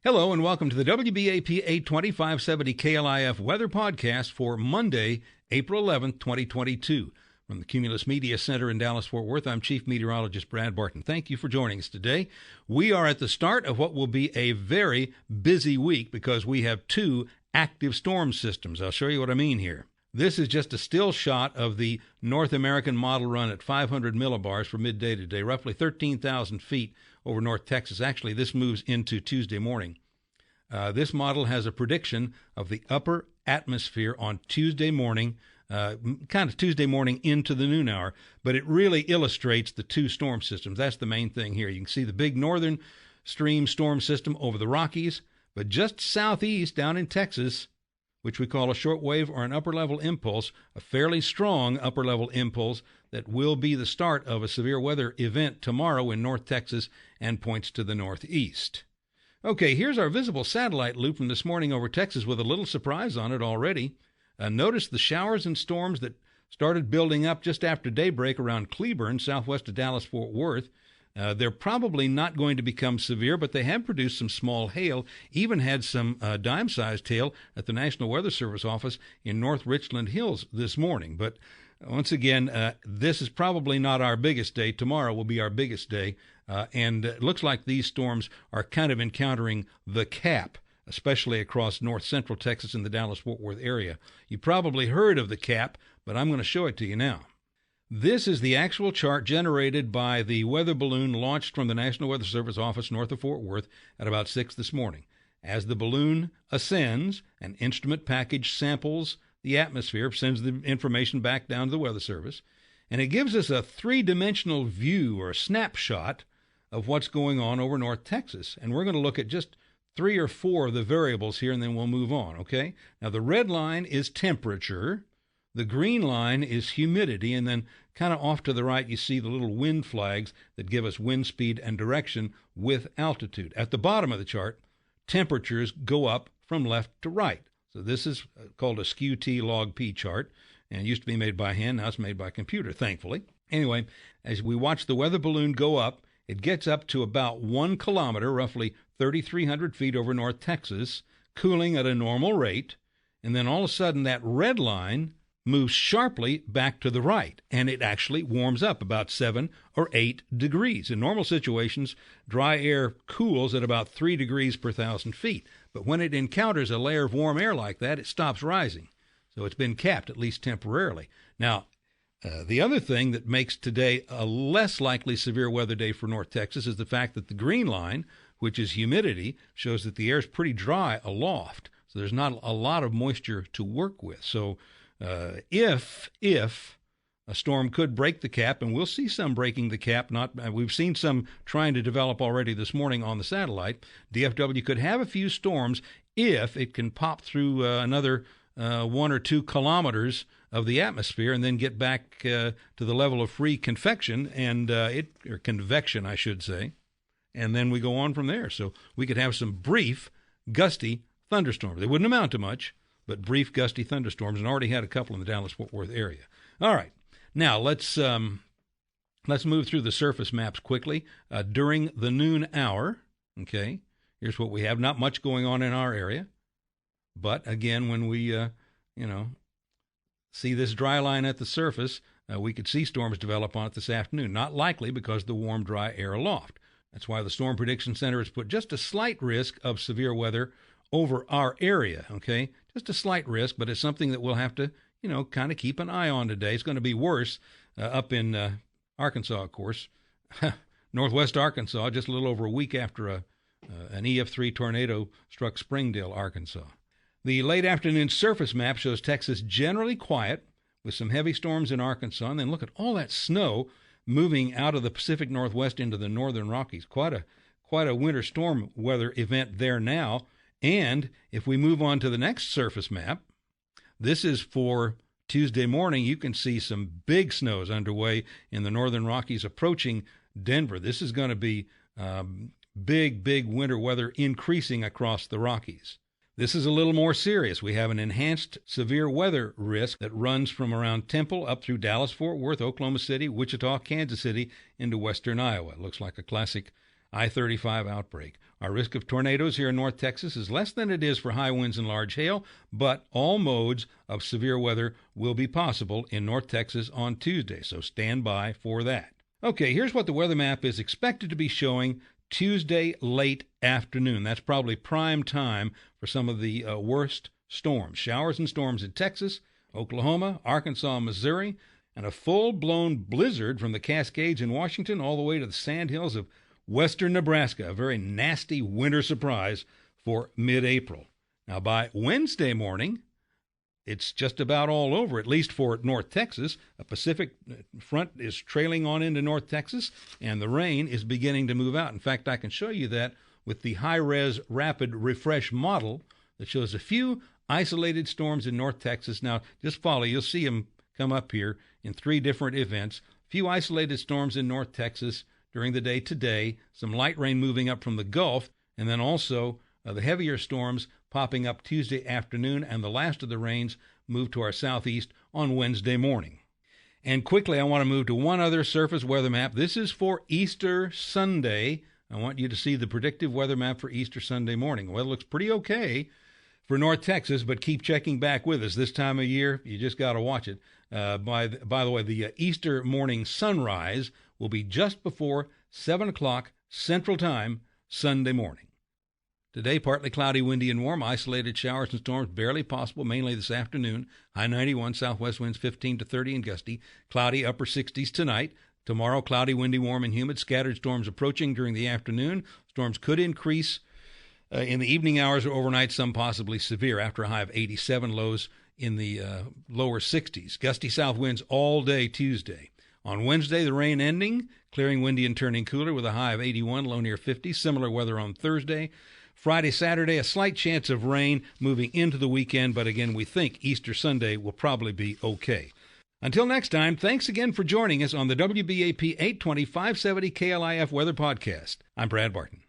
Hello and welcome to the WBAP 820 570 KLIF Weather Podcast for Monday, April 11th, 2022. From the Cumulus Media Center in Dallas-Fort Worth, I'm Chief Meteorologist Brad Barton. Thank you for joining us today. We are at the start of what will be a very busy week because we have two active storm systems. I'll show you what I mean here. This is just a still shot of the North American model run at 500 millibars for midday today, roughly 13,000 feet over North Texas. Actually, this moves into Tuesday morning. This model has a prediction of the upper atmosphere on Tuesday morning, kind of Tuesday morning into the noon hour, but it really illustrates the two storm systems. That's the main thing here. You can see the big northern stream storm system over the Rockies, but just southeast down in Texas, which we call a shortwave or an upper-level impulse, a fairly strong upper-level impulse that will be the start of a severe weather event tomorrow in North Texas and points to the northeast. Okay, here's our visible satellite loop from this morning over Texas with a little surprise on it already. Notice the showers and storms that started building up just after daybreak around Cleburne, southwest of Dallas-Fort Worth. They're probably not going to become severe, but they have produced some small hail, even had some dime-sized hail at the National Weather Service office in North Richland Hills this morning. But once again, this is probably not our biggest day. Tomorrow will be our biggest day, and it looks like these storms are kind of encountering the cap, especially across north-central Texas and the Dallas-Fort Worth area. You probably heard of the cap, but I'm going to show it to you now. This is the actual chart generated by the weather balloon launched from the National Weather Service office north of Fort Worth at about 6 this morning. As the balloon ascends, an instrument package samples the atmosphere, sends the information back down to the Weather Service, and it gives us a three-dimensional view or snapshot of what's going on over North Texas. And we're going to look at just 3 or 4 of the variables here, and then we'll move on, okay? Now, the red line is temperature. The green line is humidity, and then kind of off to the right, you see the little wind flags that give us wind speed and direction with altitude. At the bottom of the chart, temperatures go up from left to right. So this is called a skew T log P chart, and it used to be made by hand. Now it's made by computer, thankfully. Anyway, as we watch the weather balloon go up, it gets up to about 1 kilometer, roughly 3,300 feet over North Texas, cooling at a normal rate, and then all of a sudden that red line moves sharply back to the right, and it actually warms up about 7 or 8 degrees. In normal situations, dry air cools at about 3 degrees per 1,000 feet, but when it encounters a layer of warm air like that, it stops rising. So it's been capped, at least temporarily. Now, the other thing that makes today a less likely severe weather day for North Texas is the fact that the green line, which is humidity, shows that the air is pretty dry aloft, so there's not a lot of moisture to work with. So if a storm could break the cap, and we'll see some breaking the cap, we've seen some trying to develop already this morning on the satellite, DFW could have a few storms if it can pop through another 1 or 2 kilometers of the atmosphere and then get back to the level of free convection or convection, I should say, and then we go on from there. So we could have some brief, gusty thunderstorms. They wouldn't amount to much, but brief, gusty thunderstorms, and already had a couple in the Dallas-Fort Worth area. All right, now let's move through the surface maps quickly. During the noon hour, okay, here's what we have. Not much going on in our area, but again, when we, see this dry line at the surface, we could see storms develop on it this afternoon. Not likely because of the warm, dry air aloft. That's why the Storm Prediction Center has put just a slight risk of severe weather over our area, okay? Just a slight risk, but it's something that we'll have to, kind of keep an eye on today. It's going to be worse up in Arkansas, of course. Northwest Arkansas, just a little over a week after an EF3 tornado struck Springdale, Arkansas. The late afternoon surface map shows Texas generally quiet with some heavy storms in Arkansas. And then look at all that snow moving out of the Pacific Northwest into the northern Rockies. Quite a winter storm weather event there now. And if we move on to the next surface map, this is for Tuesday morning. You can see some big snows underway in the northern Rockies approaching Denver. This is going to be big winter weather increasing across the Rockies. This is a little more serious. We have an enhanced severe weather risk that runs from around Temple up through Dallas, Fort Worth, Oklahoma City, Wichita, Kansas City, into western Iowa. It looks like a classic I-35 outbreak. Our risk of tornadoes here in North Texas is less than it is for high winds and large hail, but all modes of severe weather will be possible in North Texas on Tuesday, so stand by for that. Okay, here's what the weather map is expected to be showing Tuesday late afternoon. That's probably prime time for some of the worst storms. Showers and storms in Texas, Oklahoma, Arkansas, Missouri, and a full-blown blizzard from the Cascades in Washington all the way to the sandhills of western Nebraska. A very nasty winter surprise for mid-April. Now, by Wednesday morning, it's just about all over, at least for North Texas. A Pacific front is trailing on into North Texas, and the rain is beginning to move out. In fact, I can show you that with the high-res rapid refresh model that shows a few isolated storms in North Texas. Now, just follow. You'll see them come up here in 3 different events. A few isolated storms in North Texas during the day today, some light rain moving up from the Gulf, and then also the heavier storms popping up Tuesday afternoon, and the last of the rains move to our southeast on Wednesday morning. And quickly, I want to move to one other surface weather map. This is for Easter Sunday. I want you to see the predictive weather map for Easter Sunday morning. Well, it looks pretty okay for North Texas, but keep checking back with us. This time of year, you just got to watch it. By the way, the Easter morning sunrise will be just before 7 o'clock Central Time Sunday morning. Today, partly cloudy, windy, and warm. Isolated showers and storms barely possible, mainly this afternoon. High 91, southwest winds 15 to 30 and gusty. Cloudy, upper 60s tonight. Tomorrow, cloudy, windy, warm, and humid. Scattered storms approaching during the afternoon. Storms could increase in the evening hours or overnight, some possibly severe, after a high of 87, lows in the lower 60s. Gusty south winds all day Tuesday. On Wednesday, the rain ending, clearing, windy, and turning cooler with a high of 81, low near 50. Similar weather on Thursday. Friday, Saturday, a slight chance of rain moving into the weekend, but again, we think Easter Sunday will probably be okay. Until next time, thanks again for joining us on the WBAP 820 570 KLIF Weather Podcast. I'm Brad Barton.